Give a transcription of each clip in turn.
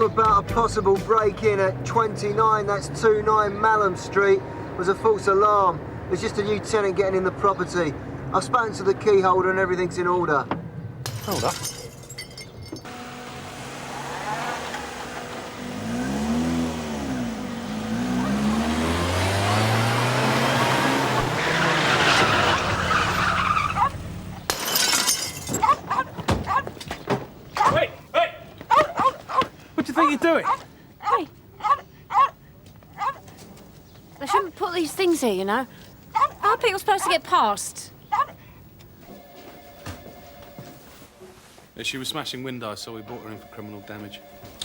about a possible break-in at 29, that's 29 Malham Street, was a false alarm. There's just a new tenant getting in the property. I've spoken to the key holder and everything's in order. Hold up. What do you think you're doing? Hey. They shouldn't put these things here, you know. How are people supposed to get past? Yeah, she was smashing windows, so we brought her in for criminal damage.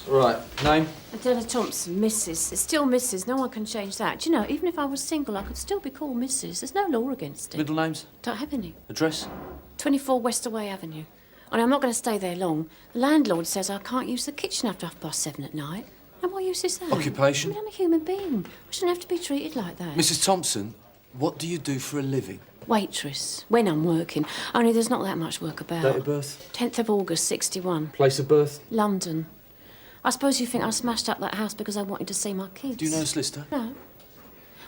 Right, name? Adela Thompson, Mrs. It's still Mrs. No one can change that. Do you know, even if I was single, I could still be called Mrs. There's no law against it. Middle names? Don't have any. Address? 24 Westerway Avenue. And I'm not going to stay there long. The landlord says I can't use the kitchen after 7:30 at night. And what use is that? Occupation? I mean, I'm a human being. I shouldn't have to be treated like that. Mrs. Thompson, what do you do for a living? Waitress. When I'm working. Only there's not that much work about. Date of birth? 10th of August, 61. Place of birth? London. I suppose you think I smashed up that house because I wanted to see my kids. Do you know a solicitor? No.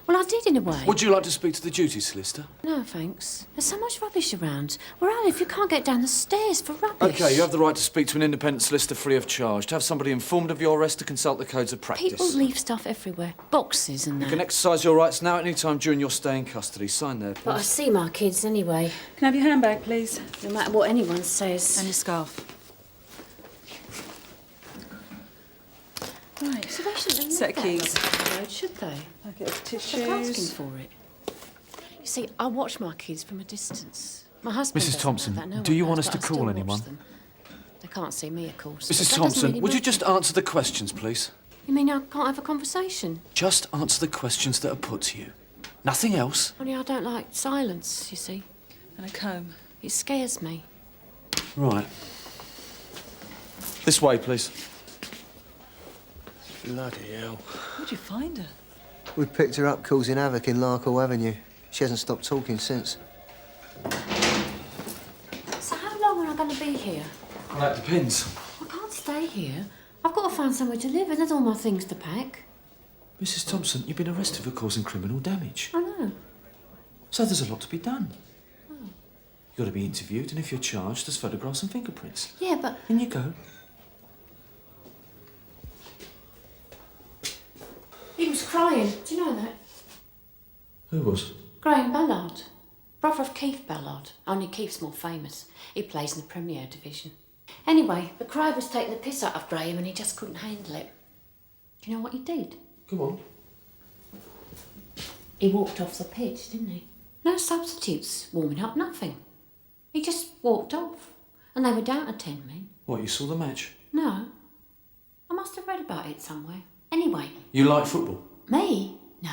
Well, I did in a way. Would you like to speak to the duty solicitor? No, thanks. There's so much rubbish around. Where I live, you can't get down the stairs for rubbish. OK, you have the right to speak to an independent solicitor free of charge, to have somebody informed of your arrest, to consult the codes of practice. People leave stuff everywhere. Boxes and that. You can exercise your rights now at any time during your stay in custody. Sign there, please. But I see my kids anyway. Can I have your handbag, please? No matter what anyone says. And your scarf. Right. So they shouldn't have Set left keys. that on the road, should they? Packet of They're asking tissues. for it. You see, I watch my kids from a distance. My husband Mrs. doesn't Thompson, have that. No do one you want does, us to but I call still watch anyone? them. They can't see me, of course. Mrs. but that doesn't Thompson, really would you matter. just answer the questions, please? You mean I can't have a conversation? Just answer the questions that are put to you. Nothing else. Only I don't like silence, you see. And a comb. It scares me. Right. This way, please. Bloody hell. Where'd you find her? We picked her up causing havoc in Larkhill Avenue. She hasn't stopped talking since. So how long am I going to be here? Well, that depends. I can't stay here. I've got to find somewhere to live and there's all my things to pack. Mrs. Thompson, you've been arrested for causing criminal damage. I know. So there's a lot to be done. You've got to be interviewed, and if you're charged, there's photographs and fingerprints. Yeah, but... In you go. He was crying. Do you know that? Who was? Graham Ballard. Brother of Keith Ballard. Only Keith's more famous. He plays in the Premier Division. Anyway, the cry was taking the piss out of Graham and he just couldn't handle it. Do you know what he did? Come on. He walked off the pitch, didn't he? No substitutes, warming up, nothing. He just walked off. And they were down to 10 men. What, you saw the match? No. I must have read about it somewhere. Anyway. You like football? Me? No.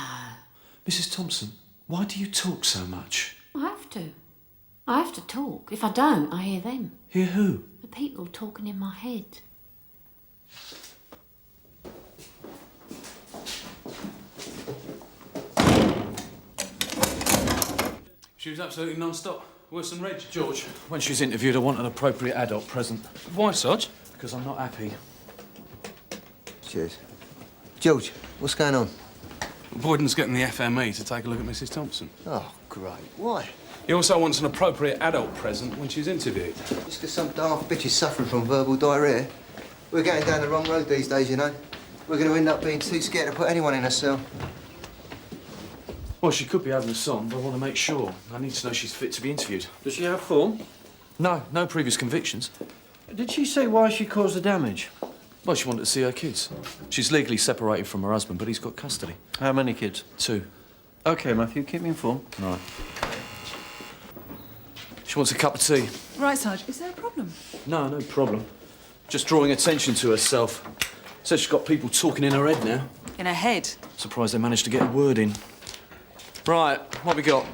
Mrs. Thompson, why do you talk so much? I have to. I have to talk. If I don't, I hear them. Hear who? The people talking in my head. She was absolutely non-stop. Worse than Reg. George, when she's interviewed, I want an appropriate adult present. Why, Sarge? Because I'm not happy. Cheers. George, what's going on? Boyden's getting the FME to take a look at Mrs. Thompson. Oh, great. Why? He also wants an appropriate adult present when she's interviewed. Just because some daft bitch is suffering from verbal diarrhoea. We're going down the wrong road these days, you know. We're going to end up being too scared to put anyone in a cell. Well, she could be having a song, but I want to make sure. I need to know she's fit to be interviewed. Does she have form? No, no previous convictions. Did she say why she caused the damage? Well, she wanted to see her kids. She's legally separated from her husband, but he's got custody. How many kids? 2. OK, Matthew, keep me informed. Right. She wants a cup of tea. Right, Sarge, is there a problem? No, no problem. Just drawing attention to herself. Says she's got people talking in her head now. In her head? Surprised they managed to get a word in. Right, what we got?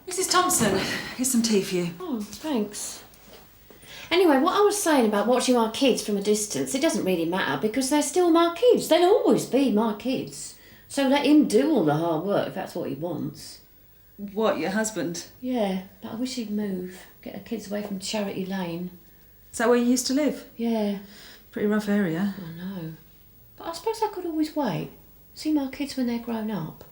Mrs. Thompson, here's some tea for you. Oh, thanks. Anyway, what I was saying about watching our kids from a distance, it doesn't really matter because they're still my kids. They'll always be my kids. So let him do all the hard work if that's what he wants. What, your husband? Yeah, but I wish he'd move. Get the kids away from Charity Lane. Is that where you used to live? Yeah. Pretty rough area. I know. But I suppose I could always wait. See my kids when they're grown up.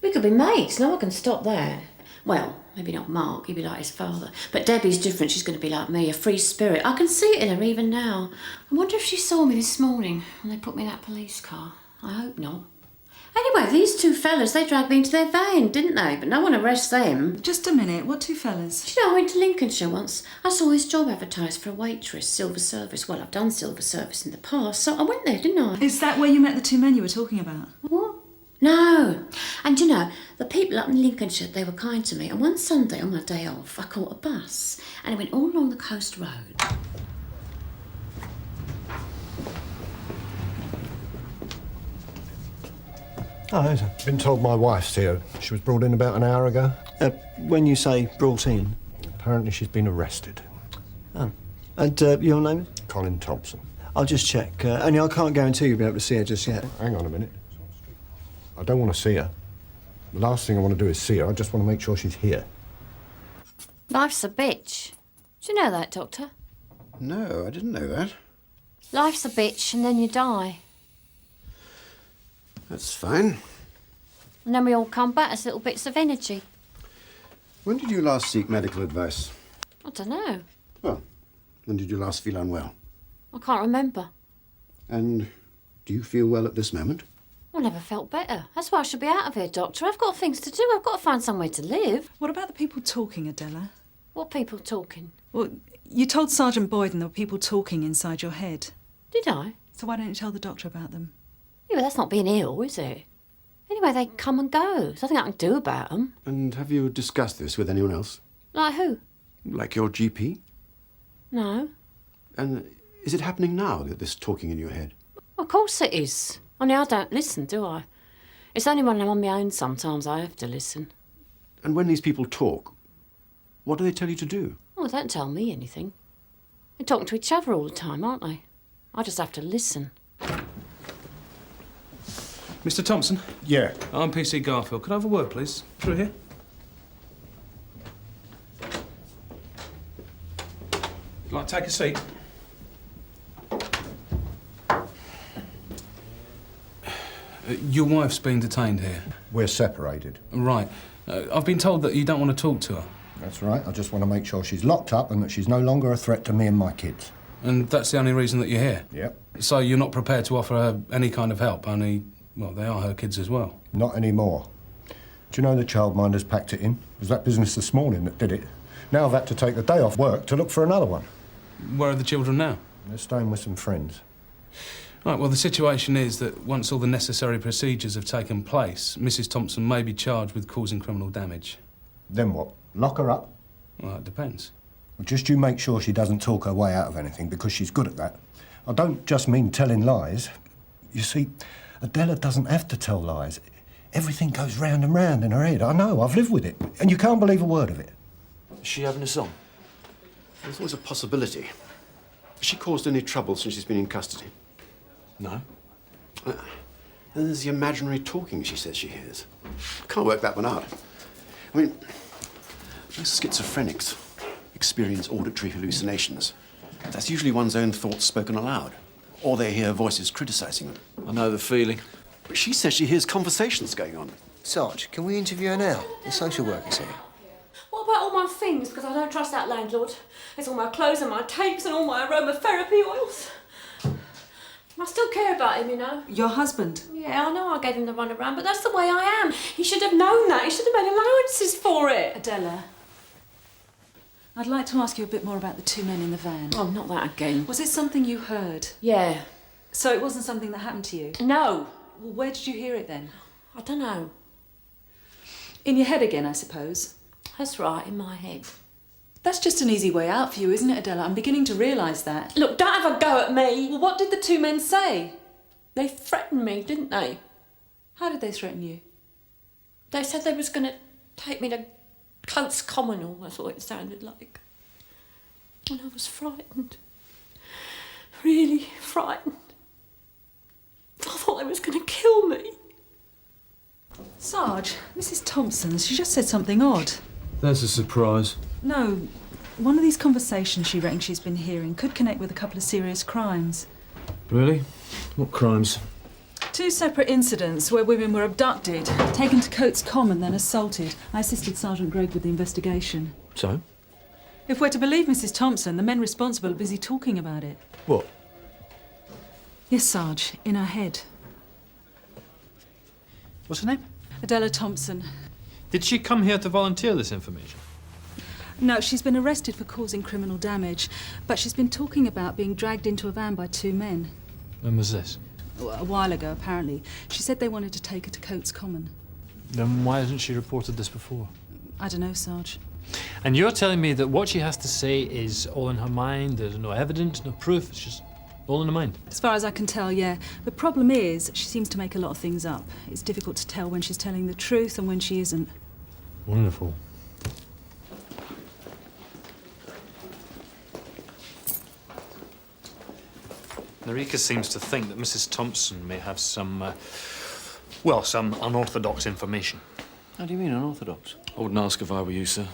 We could be mates, no one can stop that. Well, maybe not Mark, he'd be like his father. But Debbie's different, she's going to be like me, a free spirit. I can see it in her even now. I wonder if she saw me this morning when they put me in that police car. I hope not. Anyway, these two fellas, they dragged me into their van, didn't they? But no one arrests them. Just a minute, what two fellas? Do you know, I went to Lincolnshire once. I saw his job advertised for a waitress, silver service. Well, I've done silver service in the past, so I went there, didn't I? Is that where you met the two men you were talking about? What? No. And you know, the people up in Lincolnshire, they were kind to me. And one Sunday on my day off, I caught a bus and it went all along the coast road. Oh, I've been told my wife's here. She was brought in about an hour ago. When you say brought in? Apparently she's been arrested. Oh. And your name is? Colin Thompson. I'll just check. Only I can't guarantee you'll be able to see her just yet. Hang on a minute. I don't want to see her. The last thing I want to do is see her. I just want to make sure she's here. Life's a bitch. Do you know that, Doctor? No, I didn't know that. Life's a bitch and then you die. That's fine. And then we all come back as little bits of energy. When did you last seek medical advice? I don't know. Well, when did you last feel unwell? I can't remember. And do you feel well at this moment? I never felt better. That's why I should be out of here, Doctor. I've got things to do. I've got to find somewhere to live. What about the people talking, Adela? What people talking? Well, you told Sergeant Boyden there were people talking inside your head. Did I? So why don't you tell the doctor about them? Yeah, but that's not being ill, is it? Anyway, they come and go. There's nothing I can do about them. And have you discussed this with anyone else? Like who? Like your GP? No. And is it happening now, this talking in your head? Of course it is. Only I don't listen, do I? It's only when I'm on my own sometimes I have to listen. And when these people talk, what do they tell you to do? Oh, they don't tell me anything. They're talking to each other all the time, aren't they? I just have to listen. Mr. Thompson? Yeah. I'm P.C. Garfield. Could I have a word, please? Through here. Like, take a seat. Your wife's being detained here. We're separated. Right. I've been told that you don't want to talk to her. That's right. I just want to make sure she's locked up and that she's no longer a threat to me and my kids. And that's the only reason that you're here? Yep. So you're not prepared to offer her any kind of help, only, well, they are her kids as well. Not anymore. Do you know the childminders packed it in? It was that business this morning that did it. Now I've had to take the day off work to look for another one. Where are the children now? They're staying with some friends. Right, well, the situation is that once all the necessary procedures have taken place, Mrs. Thompson may be charged with causing criminal damage. Then what? Lock her up? Well, it depends. Well, just you make sure she doesn't talk her way out of anything, because she's good at that. I don't just mean telling lies. You see, Adela doesn't have to tell lies. Everything goes round and round in her head. I know, I've lived with it. And you can't believe a word of it. Is she having a song? There's always a possibility. Has she caused any trouble since she's been in custody? No. Then there's the imaginary talking she says she hears. I can't work that one out. I mean, most schizophrenics experience auditory hallucinations. That's usually one's own thoughts spoken aloud, or they hear voices criticising them. I know the feeling. But she says she hears conversations going on. Sarge, can we interview her now? The social worker's here. What about all my things? Because I don't trust that landlord. It's all my clothes and my tapes and all my aromatherapy oils. I still care about him, you know. Your husband? Yeah, I know I gave him the runaround, but that's the way I am. He should have known that. He should have made allowances for it. Adela, I'd like to ask you a bit more about the two men in the van. Oh, not that again. Was it something you heard? Yeah. So it wasn't something that happened to you? No. Well, where did you hear it then? I don't know. In your head again, I suppose. That's right, in my head. That's just an easy way out for you, isn't it, Adela? I'm beginning to realise that. Look, don't have a go at me. Well, what did the two men say? They threatened me, didn't they? How did they threaten you? They said they was going to take me to Coates Communal, that's what it sounded like. And I was frightened. Really frightened. I thought they was going to kill me. Sarge, Mrs. Thompson, she just said something odd. That's a surprise. No, one of these conversations she reckons she's been hearing could connect with a couple of serious crimes. Really? What crimes? 2 separate incidents where women were abducted, taken to Coates Common, then assaulted. I assisted Sergeant Greig with the investigation. So? If we're to believe Mrs. Thompson, the men responsible are busy talking about it. What? Yes, Sarge, in her head. What's her name? Adela Thompson. Did she come here to volunteer this information? No, she's been arrested for causing criminal damage, but she's been talking about being dragged into a van by 2 men. When was this? A while ago, apparently. She said they wanted to take her to Coates Common. Then why hasn't she reported this before? I don't know, Sarge. And you're telling me that what she has to say is all in her mind, there's no evidence, no proof, it's just all in her mind? As far as I can tell, yeah. The problem is, she seems to make a lot of things up. It's difficult to tell when she's telling the truth and when she isn't. Wonderful. Narika seems to think that Mrs. Thompson may have some unorthodox information. How do you mean, unorthodox? I wouldn't ask if I were you, sir.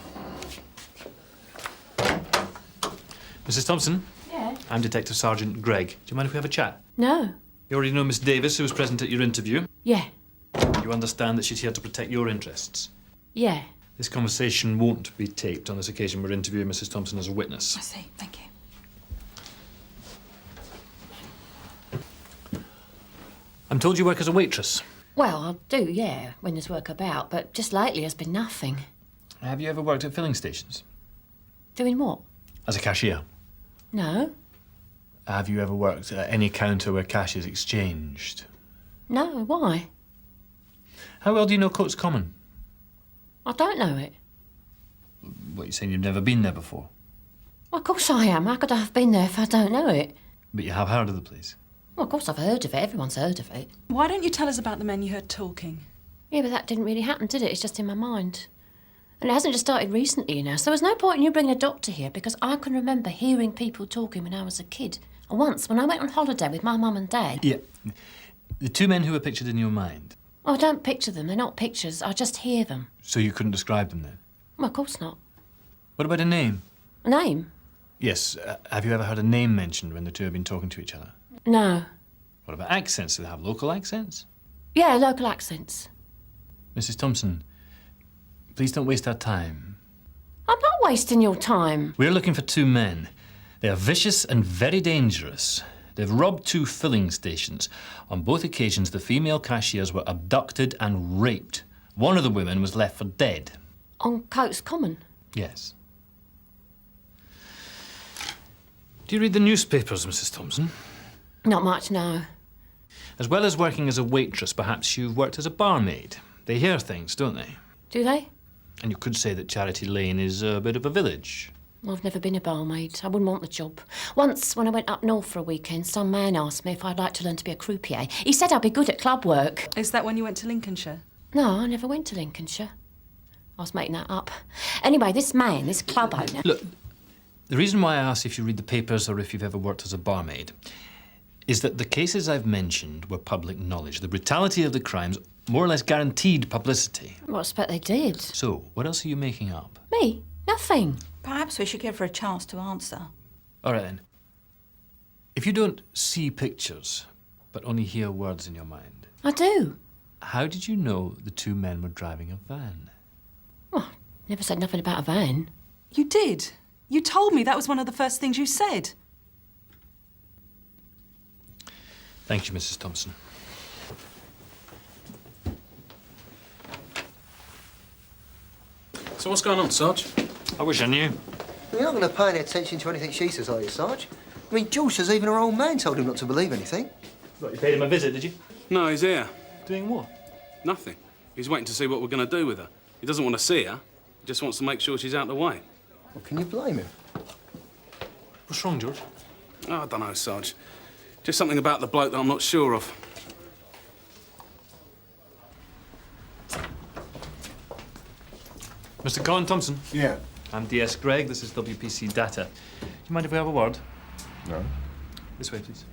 Mrs. Thompson? Yeah? I'm Detective Sergeant Greig. Do you mind if we have a chat? No. You already know Miss Davis, who was present at your interview. Yeah. You understand that she's here to protect your interests. Yeah. This conversation won't be taped on this occasion. We're interviewing Mrs. Thompson as a witness. I see, thank you. I'm told you work as a waitress. Well, I do, yeah, when there's work about, but just lately there's been nothing. Have you ever worked at filling stations? Doing what? As a cashier? No. Have you ever worked at any counter where cash is exchanged? No, why? How well do you know Coates Common? I don't know it. What, you're saying you've never been there before? Well, of course I am. How could I have been there if I don't know it? But you have heard of the place? Well, of course I've heard of it. Everyone's heard of it. Why don't you tell us about the men you heard talking? Yeah, but that didn't really happen, did it? It's just in my mind. And it hasn't just started recently, you know, so there's no point in you bringing a doctor here because I can remember hearing people talking when I was a kid. And once, when I went on holiday with my mum and dad... Yeah. The 2 men who were pictured in your mind. Oh, I don't picture them. They're not pictures. I just hear them. So you couldn't describe them then? Well, of course not. What about a name? A name? Yes. Have you ever heard a name mentioned when the 2 have been talking to each other? No. What about accents? Do they have local accents? Yeah, local accents. Mrs. Thompson, please don't waste our time. I'm not wasting your time. We're looking for 2 men. They are vicious and very dangerous. They've robbed 2 filling stations. On both occasions, the female cashiers were abducted and raped. One of the women was left for dead. On Coates Common? Yes. Do you read the newspapers, Mrs. Thompson? Not much, no. As well as working as a waitress, perhaps you've worked as a barmaid. They hear things, don't they? Do they? And you could say that Charity Lane is a bit of a village. Well, I've never been a barmaid. I wouldn't want the job. Once, when I went up north for a weekend, some man asked me if I'd like to learn to be a croupier. He said I'd be good at club work. Is that when you went to Lincolnshire? No, I never went to Lincolnshire. I was making that up. Anyway, this man, this club owner... Look, the reason why I asked if you read the papers or if you've ever worked as a barmaid is that the cases I've mentioned were public knowledge. The brutality of the crimes more or less guaranteed publicity. Well, I expect they did. So, what else are you making up? Me? Nothing. Perhaps we should give her a chance to answer. All right, then. If you don't see pictures, but only hear words in your mind... I do. How did you know the 2 men were driving a van? Well, never said nothing about a van. You did. You told me that was one of the first things you said. Thank you, Mrs. Thompson. So what's going on, Sarge? I wish I knew. You're not going to pay any attention to anything she says, are you, Sarge? I mean, George says even her old man told him not to believe anything. What, you paid him a visit, did you? No, he's here. Doing what? Nothing. He's waiting to see what we're going to do with her. He doesn't want to see her. He just wants to make sure she's out of the way. Well, can you blame him? What's wrong, George? Oh, I don't know, Sarge. Just something about the bloke that I'm not sure of. Mr. Colin Thompson. Yeah. I'm D.S. Greig. This is W.P.C. Datta. Do you mind if we have a word? No. This way, please.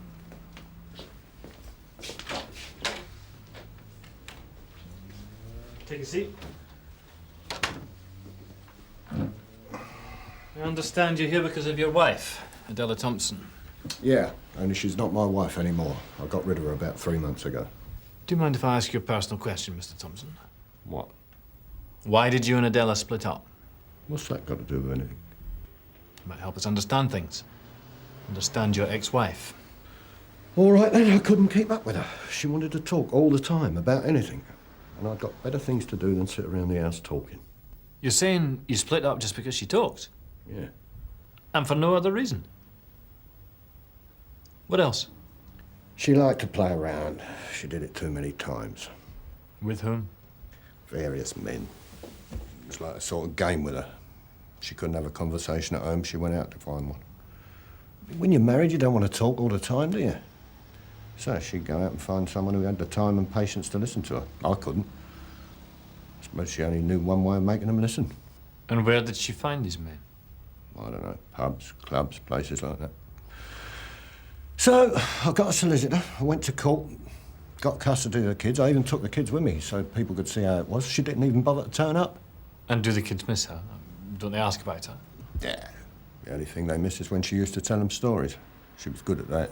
Take a seat. I understand you're here because of your wife, Adela Thompson. Yeah, only she's not my wife anymore. I got rid of her about 3 months ago. Do you mind if I ask you a personal question, Mr. Thompson? What? Why did you and Adela split up? What's that got to do with anything? It might help us understand things. Understand your ex-wife. All right then, I couldn't keep up with her. She wanted to talk all the time about anything. And I'd got better things to do than sit around the house talking. You're saying you split up just because she talked? Yeah. And for no other reason? What else? She liked to play around. She did it too many times. With whom? Various men. It was like a sort of game with her. She couldn't have a conversation at home, she went out to find one. When you're married, you don't want to talk all the time, do you? So she'd go out and find someone who had the time and patience to listen to her. I couldn't. I suppose she only knew one way of making them listen. And where did she find these men? I don't know, pubs, clubs, places like that. So, I got a solicitor, I went to court, got custody of the kids. I even took the kids with me so people could see how it was. She didn't even bother to turn up. And do the kids miss her? Don't they ask about her? Yeah. The only thing they miss is when she used to tell them stories. She was good at that.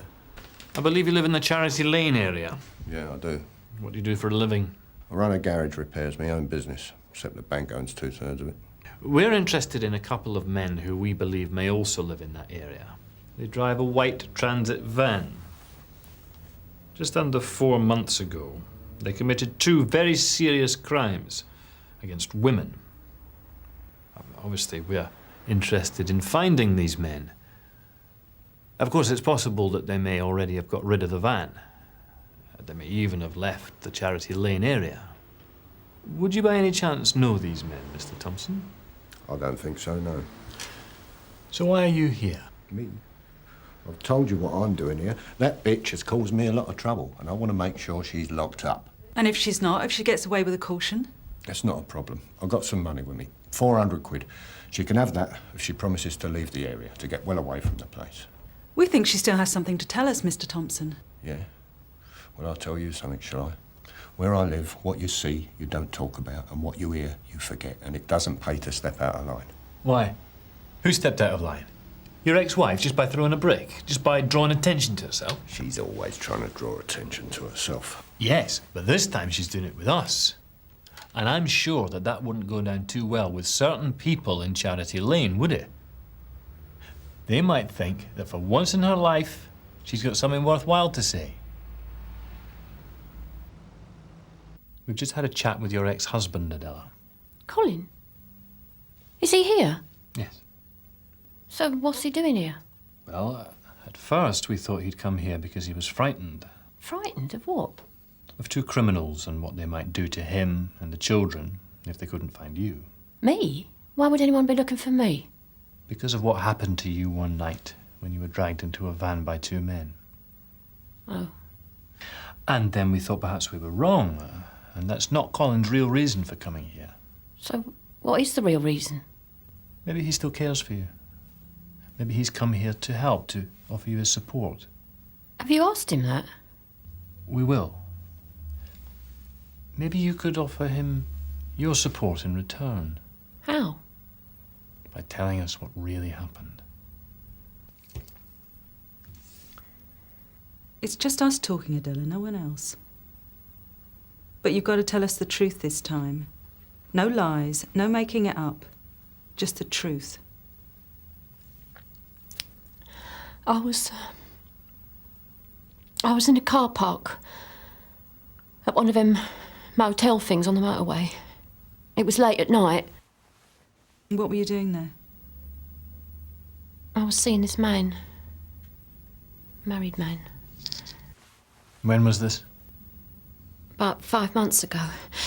I believe you live in the Charity Lane area. Yeah, I do. What do you do for a living? I run a garage repairs, my own business, except the bank owns 2/3 of it. We're interested in a couple of men who we believe may also live in that area. They drive a white transit van. Just under 4 months ago, they committed 2 very serious crimes against women. Obviously, we're interested in finding these men. Of course, it's possible that they may already have got rid of the van. They may even have left the Charity Lane area. Would you by any chance know these men, Mr. Thompson? I don't think so, no. So why are you here? Me? I've told you what I'm doing here. That bitch has caused me a lot of trouble, and I want to make sure she's locked up. And if she's not, if she gets away with a caution? That's not a problem. I've got some money with me. 400 quid. She can have that if she promises to leave the area, to get well away from the place. We think she still has something to tell us, Mr. Thompson. Yeah? Well, I'll tell you something, shall I? Where I live, what you see, you don't talk about, and what you hear, you forget, and it doesn't pay to step out of line. Why? Who stepped out of line? Your ex-wife, just by throwing a brick? Just by drawing attention to herself? She's always trying to draw attention to herself. Yes, but this time she's doing it with us. And I'm sure that that wouldn't go down too well with certain people in Charity Lane, would it? They might think that for once in her life, she's got something worthwhile to say. We've just had a chat with your ex-husband, Adela. Colin? Is he here? Yes. So what's he doing here? Well, at first we thought he'd come here because he was frightened. Frightened of what? Of 2 criminals and what they might do to him and the children if they couldn't find you. Me? Why would anyone be looking for me? Because of what happened to you one night when you were dragged into a van by 2 men. Oh. And then we thought perhaps we were wrong, and that's not Colin's real reason for coming here. So what is the real reason? Maybe he still cares for you. Maybe he's come here to help, to offer you his support. Have you asked him that? We will. Maybe you could offer him your support in return. How? By telling us what really happened. It's just us talking, Adela, no one else. But you've got to tell us the truth this time. No lies, no making it up. Just the truth. I was in a car park at one of them motel things on the motorway. It was late at night. What were you doing there? I was seeing this man. Married man. When was this? About 5 months ago.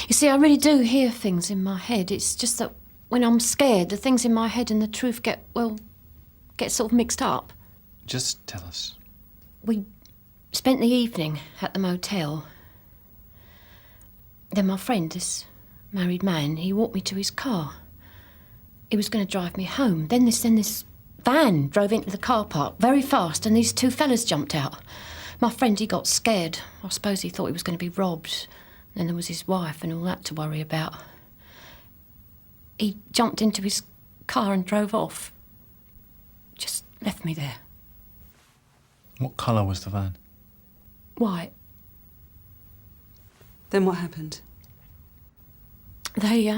You see, I really do hear things in my head. It's just that when I'm scared, the things in my head and the truth get sort of mixed up. Just tell us. We spent the evening at the motel. Then my friend, this married man, he walked me to his car. He was going to drive me home. Then this van drove into the car park very fast, and these 2 fellas jumped out. My friend, he got scared. I suppose he thought he was going to be robbed. Then there was his wife and all that to worry about. He jumped into his car and drove off. Just left me there. What colour was the van? White. Then what happened? They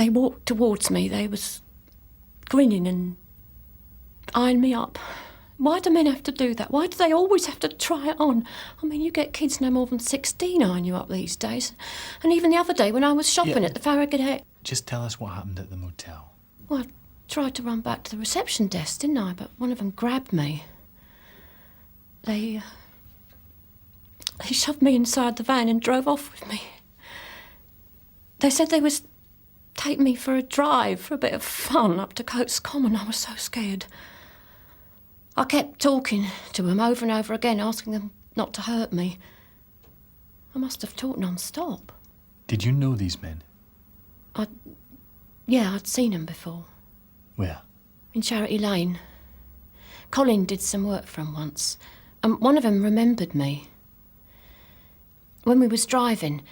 walked towards me. They was grinning and eyeing me up. Why do men have to do that? Why do they always have to try it on? I mean, you get kids no more than 16 eyeing you up these days. And even the other day when I was shopping at the Farragut... Just tell us what happened at the motel. Well, I tried to run back to the reception desk, didn't I? But one of them grabbed me. They shoved me inside the van and drove off with me. They said they was taking me for a drive, for a bit of fun up to Coates Common. I was so scared. I kept talking to them over and over again, asking them not to hurt me. I must have talked non-stop. Did you know these men? I'd seen them before. Where? In Charity Lane. Colin did some work for 'em once, and one of them remembered me. When we was driving,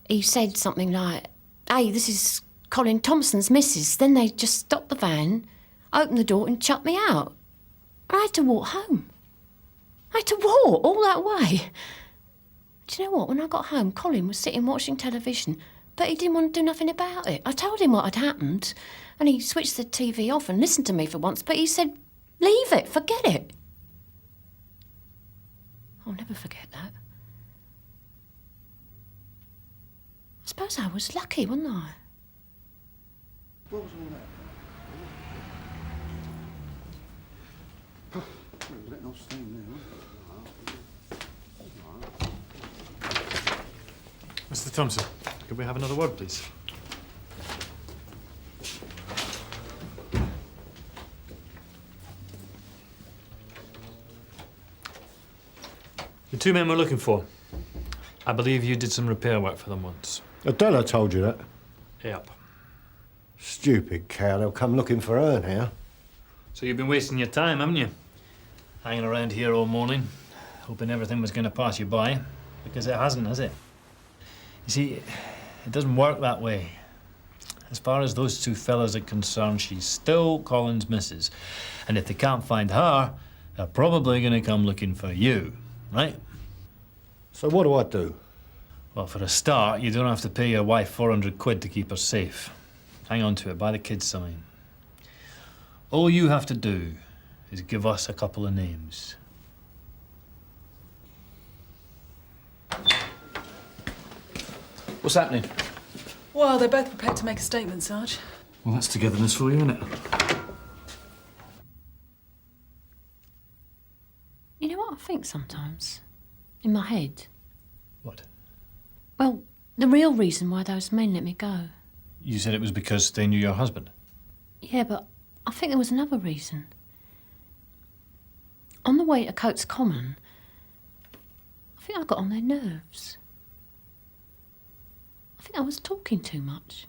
he said something like, "Hey, this is Colin Thompson's missus." Then they just stopped the van, opened the door and chucked me out. I had to walk home. I had to walk all that way. Do you know what? When I got home, Colin was sitting watching television, but he didn't want to do nothing about it. I told him what had happened, and he switched the TV off and listened to me for once, but he said, "Leave it, forget it." I'll never forget that. I suppose I was lucky, wasn't I? What was all that? Letting off steam now. Mr. Thompson, could we have another word, please? The two men we're looking for. I believe you did some repair work for them once. Adela told you that? Yep. Stupid cow, they'll come looking for her now. So you've been wasting your time, haven't you? Hanging around here all morning, hoping everything was going to pass you by. Because it hasn't, has it? You see, it doesn't work that way. As far as those two fellas are concerned, she's still Colin's missus. And if they can't find her, they're probably going to come looking for you, right? So what do I do? Well, for a start, you don't have to pay your wife 400 quid to keep her safe. Hang on to it, buy the kids something. All you have to do is give us a couple of names. What's happening? Well, they're both prepared to make a statement, Sarge. Well, that's togetherness for you, isn't it? You know what I think sometimes? In my head? What? Well, the real reason why those men let me go. You said it was because they knew your husband. Yeah, but I think there was another reason. On the way to Coates Common, I think I got on their nerves. I think I was talking too much.